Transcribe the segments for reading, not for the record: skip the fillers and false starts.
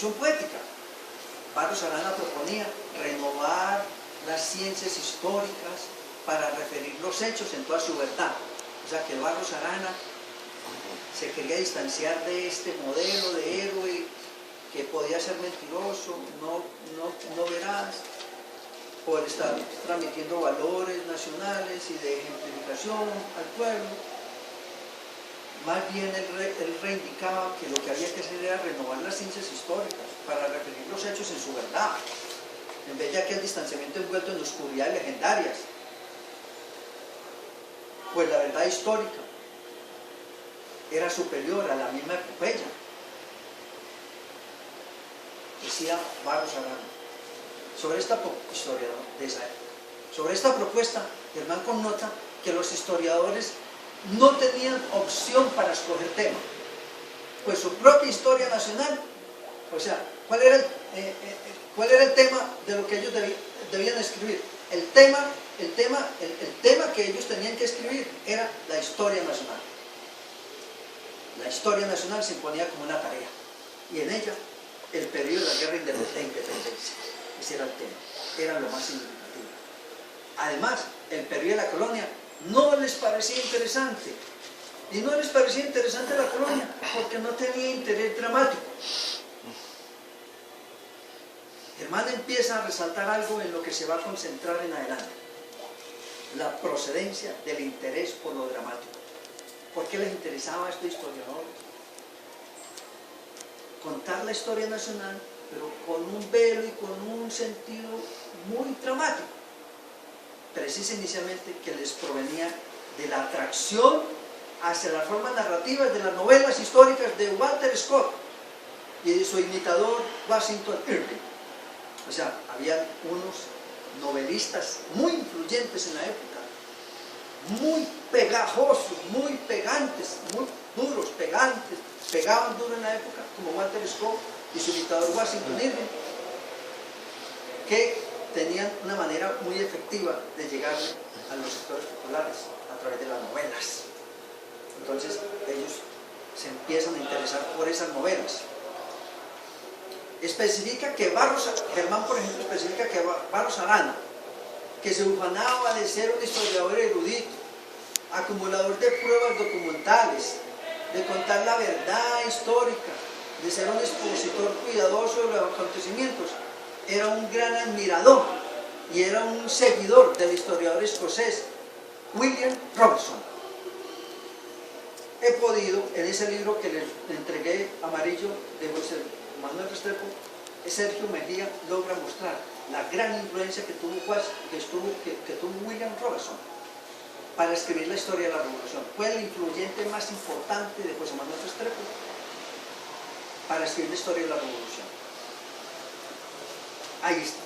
construcción poética. Barros Arana proponía renovar las ciencias históricas para referir los hechos en toda su verdad. O sea que Barros Arana se quería distanciar de este modelo de héroe que podía ser mentiroso, no veraz, por estar transmitiendo valores nacionales y de ejemplificación al pueblo. Más bien él reivindicaba que lo que había que hacer era renovar las ciencias históricas para referir los hechos en su verdad, en vez de aquel distanciamiento envuelto en oscuridades legendarias. Pues la verdad histórica era superior a la misma epopeya, decía Barros Arana. Sobre esta historiador de esa época, sobre esta propuesta, Germán connota que los historiadores no tenían opción para escoger tema, pues su propia historia nacional, o sea, ¿cuál era el tema de lo que ellos debían escribir? El tema que ellos tenían que escribir era la historia nacional. La historia nacional se imponía como una tarea, y en ella el periodo de la guerra de independencia. Ese era el tema, era lo más significativo. Además, el periodo de la colonia no les parecía interesante. Y no les parecía interesante la colonia porque no tenía interés dramático. Germán empieza a resaltar algo en lo que se va a concentrar en adelante: la procedencia del interés por lo dramático. ¿Por qué les interesaba a estos historiadores contar la historia nacional, pero con un velo y con un sentido muy dramático? Precisa inicialmente que les provenía de la atracción hacia las formas narrativas de las novelas históricas de Walter Scott y de su imitador Washington Irving. O sea, había unos novelistas muy influyentes en la época, muy pegajosos, muy pegantes, muy duros, pegantes, pegaban duro en la época, como Walter Scott y su imitador Washington Irving, que tenían una manera muy efectiva de llegar a los sectores populares a través de las novelas. Entonces ellos se empiezan a interesar por esas novelas. Especifica que Germán, por ejemplo, especifica que Barros Arana, que se ufanaba de ser un historiador erudito, acumulador de pruebas documentales, de contar la verdad histórica, de ser un expositor cuidadoso de los acontecimientos, era un gran admirador y era un seguidor del historiador escocés William Robertson. He podido, en ese libro que le entregué amarillo de José Manuel Restrepo, Sergio Mejía logra mostrar la gran influencia que tuvo William Robertson para escribir la historia de la Revolución. Fue el influyente más importante de José Manuel Restrepo para escribir la historia de la Revolución. Ahí está.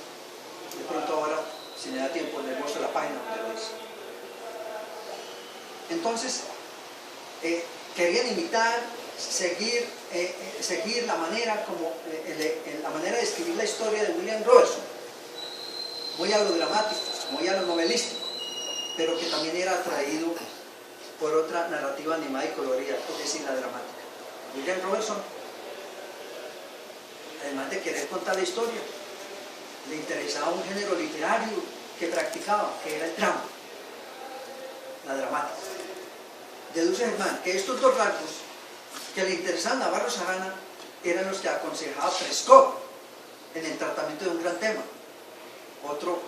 De pronto ahora, si me da tiempo, les muestro la página donde lo dice. Entonces, querían imitar, seguir la manera la manera de escribir la historia de William Robertson, muy a lo dramático, muy a lo novelístico, pero que también era atraído por otra narrativa animada y colorida, es decir, la dramática. William Robertson, además de querer contar la historia, le interesaba un género literario que practicaba, que era el drama, la dramática. Deduce Germán que estos dos rasgos que le interesaban a Barros Arana eran los que aconsejaba Prescott en el tratamiento de un gran tema. Otro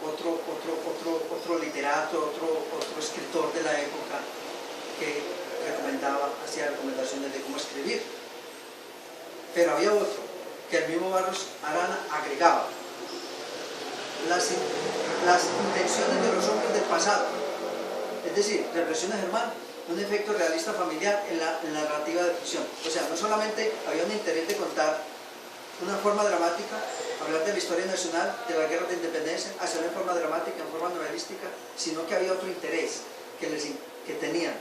literato, otro escritor de la época que hacía recomendaciones de cómo escribir. Pero había otro que el mismo Barros Arana agregaba: las intenciones de los hombres del pasado. Es decir, reflexiona Germán, un efecto realista familiar en la narrativa de ficción. O sea, no solamente había un interés de contar una forma dramática, hablar de la historia nacional, de la guerra de independencia, hacerlo en forma dramática, en forma novelística, sino que había otro interés que tenían: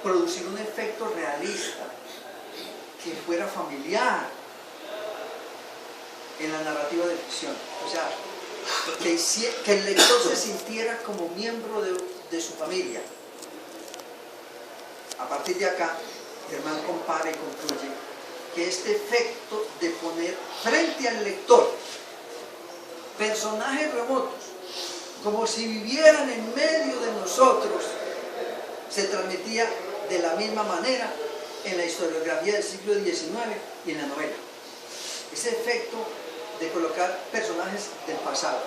producir un efecto realista que fuera familiar en la narrativa de ficción. O sea, que el lector se sintiera como miembro de su familia. A partir de acá, Germán compara y concluye que este efecto de poner frente al lector personajes remotos, como si vivieran en medio de nosotros, se transmitía de la misma manera en la historiografía del siglo XIX y en la novela. Ese efecto de colocar personajes del pasado,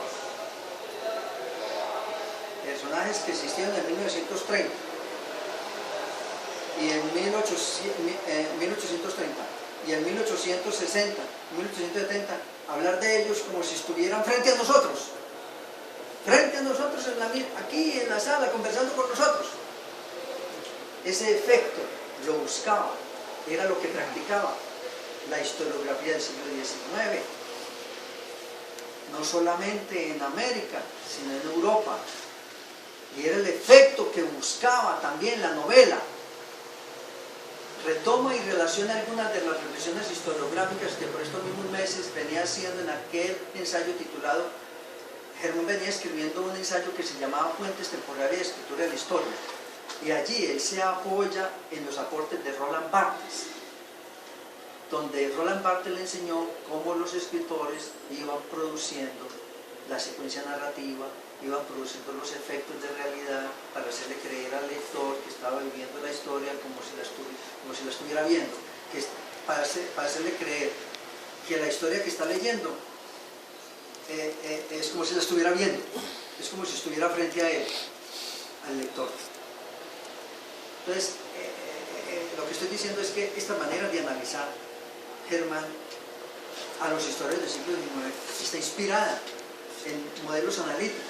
personajes que existieron en 1930 y en 1830 y en 1860, 1870, hablar de ellos como si estuvieran frente a nosotros aquí en la sala, conversando con nosotros. Ese efecto lo buscaba, era lo que practicaba la historiografía del siglo XIX, no solamente en América, sino en Europa, y era el efecto que buscaba también la novela. Retoma y relaciona algunas de las reflexiones historiográficas que por estos mismos meses venía haciendo en aquel ensayo titulado, Germán venía escribiendo un ensayo que se llamaba Fuentes temporales de escritura de la historia, y allí él se apoya en los aportes de Roland Barthes, donde Roland Barthes le enseñó cómo los escritores iban produciendo la secuencia narrativa, iban produciendo los efectos de realidad para hacerle creer al lector que estaba viviendo la historia como si la estuviera viendo, para hacerle creer que la historia que está leyendo es como si la estuviera viendo, es como si estuviera frente a él, al lector. Entonces, lo que estoy diciendo es que esta manera de analizar Germán a los historiadores del siglo XIX está inspirada en modelos analíticos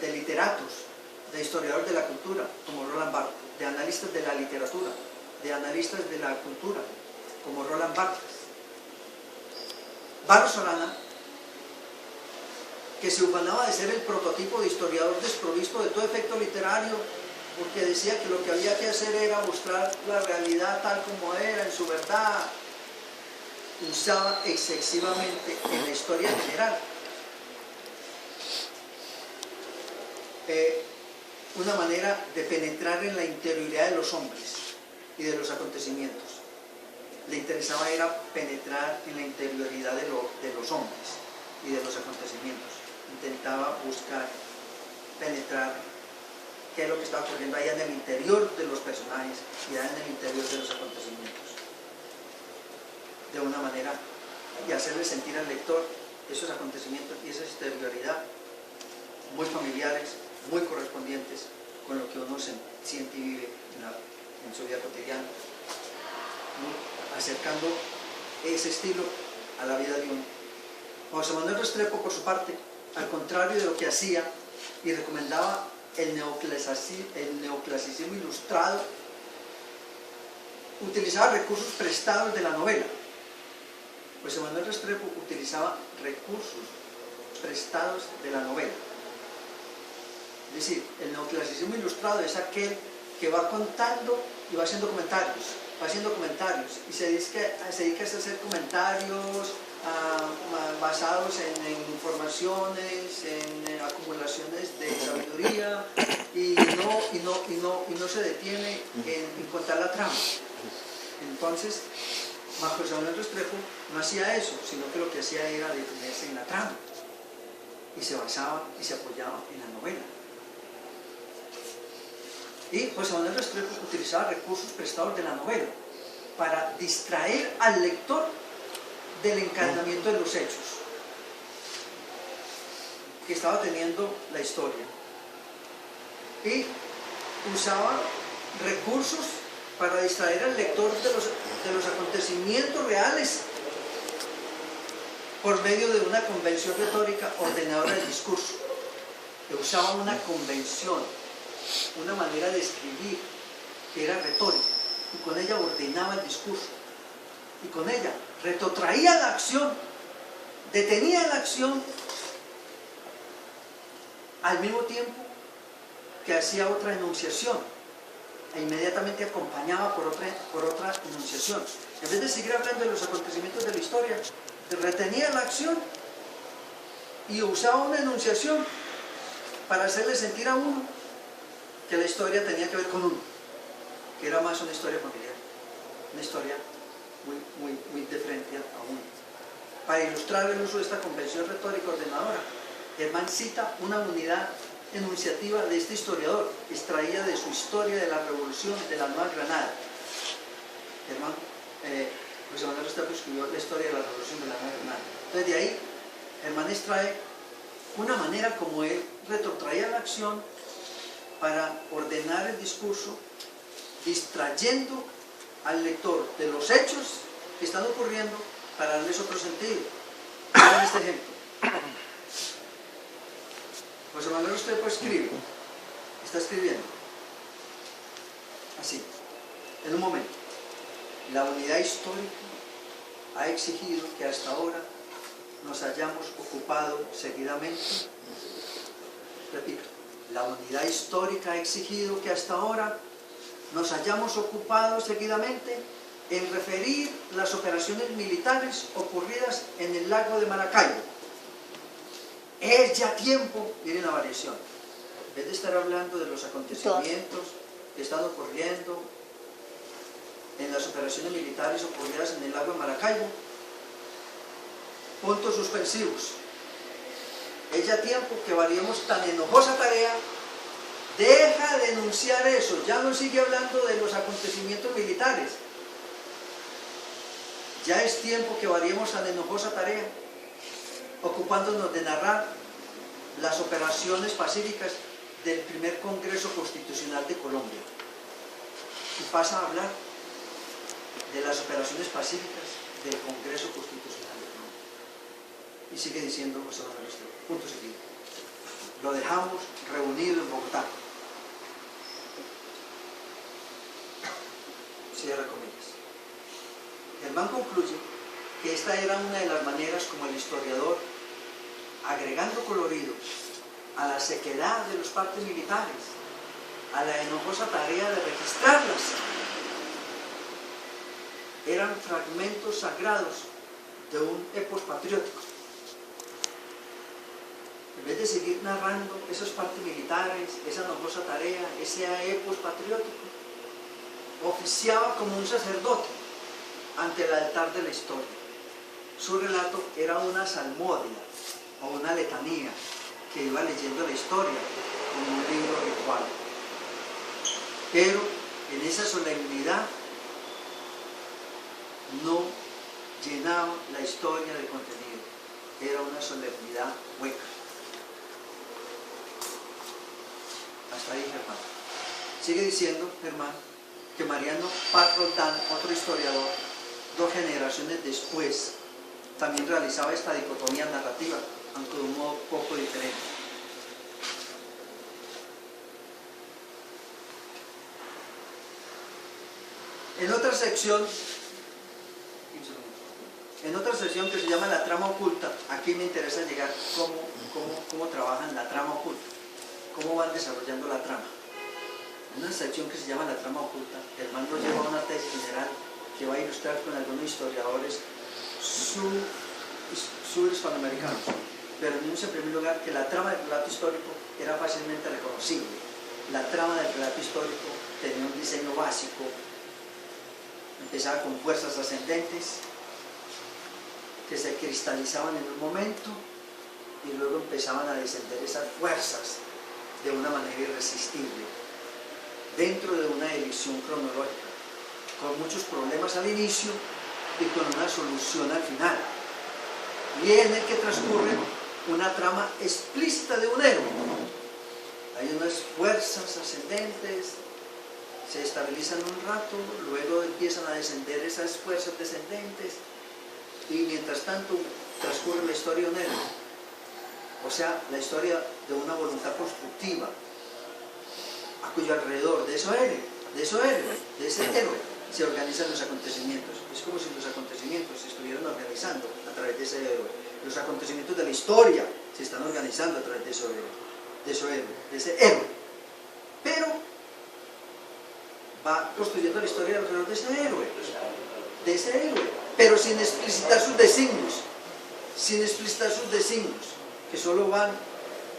de literatos, de historiadores de la cultura, como Roland Barthes, de analistas de la literatura, de analistas de la cultura, como Roland Barthes. Barros Arana, que se ufanaba de ser el prototipo de historiador desprovisto de todo efecto literario, porque decía que lo que había que hacer era mostrar la realidad tal como era, en su verdad, usaba excesivamente en la historia general una manera de penetrar en la interioridad de los hombres y de los acontecimientos. Le interesaba era penetrar en la interioridad de los hombres y de los acontecimientos. Intentaba buscar penetrar qué es lo que estaba ocurriendo allá en el interior de los personajes y allá en el interior de los acontecimientos, de una manera, y hacerle sentir al lector esos acontecimientos y esa exterioridad muy familiares, muy correspondientes con lo que uno siente y vive en su vida cotidiana, acercando ese estilo a la vida de uno. José Manuel Restrepo, por su parte, al contrario de lo que hacía y recomendaba el neoclasicismo ilustrado, utilizaba recursos prestados de la novela. José Manuel Restrepo utilizaba recursos prestados de la novela. Es decir, el neoclasicismo ilustrado es aquel que va contando y va haciendo comentarios, y se dedica a hacer comentarios basados en informaciones, en acumulaciones de sabiduría, y no se detiene en contar la trama. Entonces, José Manuel Restrepo no hacía eso, sino que lo que hacía era detenerse en la trama, y se basaba y se apoyaba en la novela. Y José Manuel Restrepo utilizaba recursos prestados de la novela para distraer al lector del encadenamiento de los hechos que estaba teniendo la historia, y usaba recursos para distraer al lector de los acontecimientos reales por medio de una convención retórica ordenadora del discurso. Usaba una convención, una manera de escribir que era retórica, y con ella ordenaba el discurso, y con ella retrotraía la acción, detenía la acción, al mismo tiempo que hacía otra enunciación, e inmediatamente acompañaba por otra enunciación. En vez de seguir hablando de los acontecimientos de la historia, retenía la acción y usaba una enunciación para hacerle sentir a uno que la historia tenía que ver con uno, que era más una historia familiar, una historia muy de frente a uno. Para ilustrar el uso de esta convención retórica ordenadora, Germán cita una unidad enunciativa de este historiador, extraída de su Historia de la Revolución de la Nueva Granada. Germán, José Manuel Restrepo escribió la Historia de la Revolución de la Nueva Granada. Entonces de ahí, Germán extrae una manera como él retrotraía la acción para ordenar el discurso, distrayendo al lector de los hechos que están ocurriendo para darles otro sentido. Miren este ejemplo. José Manuel Restrepo escribe, está escribiendo, así, en un momento. La unidad histórica ha exigido que hasta ahora nos hayamos ocupado seguidamente, repito, la unidad histórica ha exigido que hasta ahora nos hayamos ocupado seguidamente en referir las operaciones militares ocurridas en el lago de Maracaibo. Es ya tiempo, miren la variación, en vez de estar hablando de los acontecimientos que están ocurriendo en las operaciones militares ocurridas en el lago de Maracaibo, puntos suspensivos. Es ya tiempo que variemos tan enojosa tarea. Deja de enunciar eso, ya no sigue hablando de los acontecimientos militares. Ya es tiempo que variemos tan enojosa tarea, ocupándonos de narrar las operaciones pacíficas del primer Congreso Constitucional de Colombia. Y pasa a hablar de las operaciones pacíficas del Congreso Constitucional de Colombia. Y sigue diciendo José Manuel Restrepo, punto seguido. Lo dejamos reunido en Bogotá. Cierra comillas. Germán concluye que esta era una de las maneras como el historiador, agregando colorido a la sequedad de los partes militares, a la enojosa tarea de registrarlas, eran fragmentos sagrados de un epos patriótico. En vez de seguir narrando esas partes militares, esa enojosa tarea, ese epos patriótico, oficiaba como un sacerdote ante el altar de la historia. Su relato era una salmodia o una letanía que iba leyendo la historia como un libro ritual. Pero en esa solemnidad no llenaba la historia de contenido, era una solemnidad hueca. Hasta ahí Germán. Sigue diciendo Germán que Mariano Paz Roldán, otro historiador, 2 generaciones después, también realizaba esta dicotomía narrativa, aunque de un modo poco diferente. En otra sección que se llama la trama oculta, aquí me interesa llegar cómo trabajan la trama oculta, cómo van desarrollando la trama. En una sección que se llama la trama oculta, Germán nos lleva a una tesis general que va a ilustrar con algunos historiadores sur-hispanoamericanos, pero vimos en primer lugar que la trama del relato histórico era fácilmente reconocible. La trama del relato histórico tenía un diseño básico, empezaba con fuerzas ascendentes que se cristalizaban en un momento y luego empezaban a descender esas fuerzas de una manera irresistible, dentro de una edición cronológica, con muchos problemas al inicio y con una solución al final, y en el que transcurre una trama explícita de un héroe. Hay unas fuerzas ascendentes, se estabilizan un rato, luego empiezan a descender esas fuerzas descendentes, y mientras tanto transcurre la historia de un héroe, o sea, la historia de una voluntad constructiva, a cuyo alrededor de ese héroe se organizan los acontecimientos. Es como si los acontecimientos se estuvieran organizando a través de ese héroe. Los acontecimientos de la historia se están organizando a través de ese héroe. Pero va construyendo la historia alrededor de ese héroe, pero sin explicitar sus designios, que solo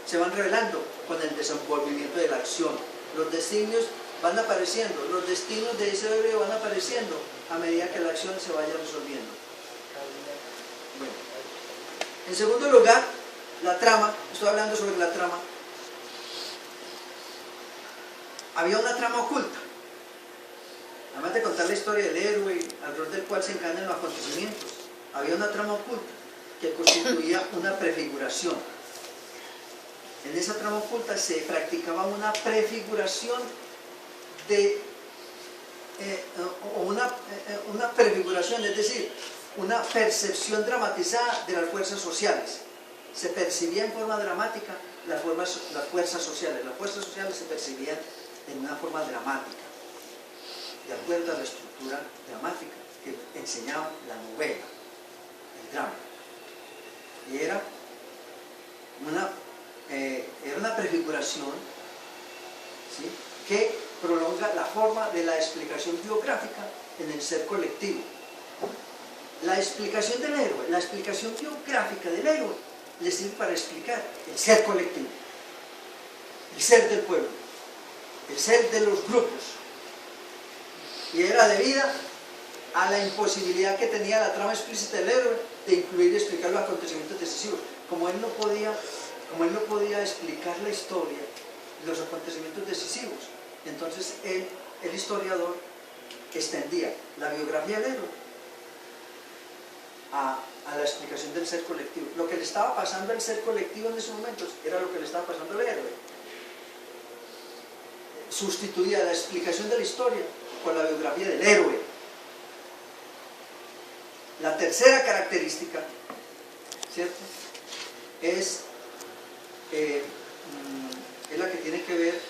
se van revelando con el desenvolvimiento de la acción. Los designios van apareciendo, los destinos de ese héroe van apareciendo a medida que la acción se vaya resolviendo. Bueno. En segundo lugar, la trama, estoy hablando sobre la trama. Había una trama oculta. Además de contar la historia del héroe, alrededor del cual se encadenan los acontecimientos, había una trama oculta que constituía una prefiguración. En esa trama oculta se practicaba una prefiguración una prefiguración, es decir, una percepción dramatizada de las fuerzas sociales. Se percibía en forma dramática las fuerzas sociales. Las fuerzas sociales se percibían en una forma dramática, de acuerdo a la estructura dramática que enseñaba la novela, el drama. Y era una prefiguración, ¿sí?, que prolonga la forma de la explicación biográfica en el ser colectivo. La explicación del héroe, la explicación biográfica del héroe, le sirve para explicar el ser colectivo, el ser del pueblo, el ser de los grupos. Y era debida a la imposibilidad que tenía la trama explícita del héroe de incluir y explicar los acontecimientos decisivos. Como él no podía explicar la historia, los acontecimientos decisivos, entonces el historiador extendía la biografía del héroe a la explicación del ser colectivo. Lo que le estaba pasando al ser colectivo en esos momentos era lo que le estaba pasando al héroe. Sustituía la explicación de la historia por la biografía del héroe. La tercera característica, ¿cierto?, es la que tiene que ver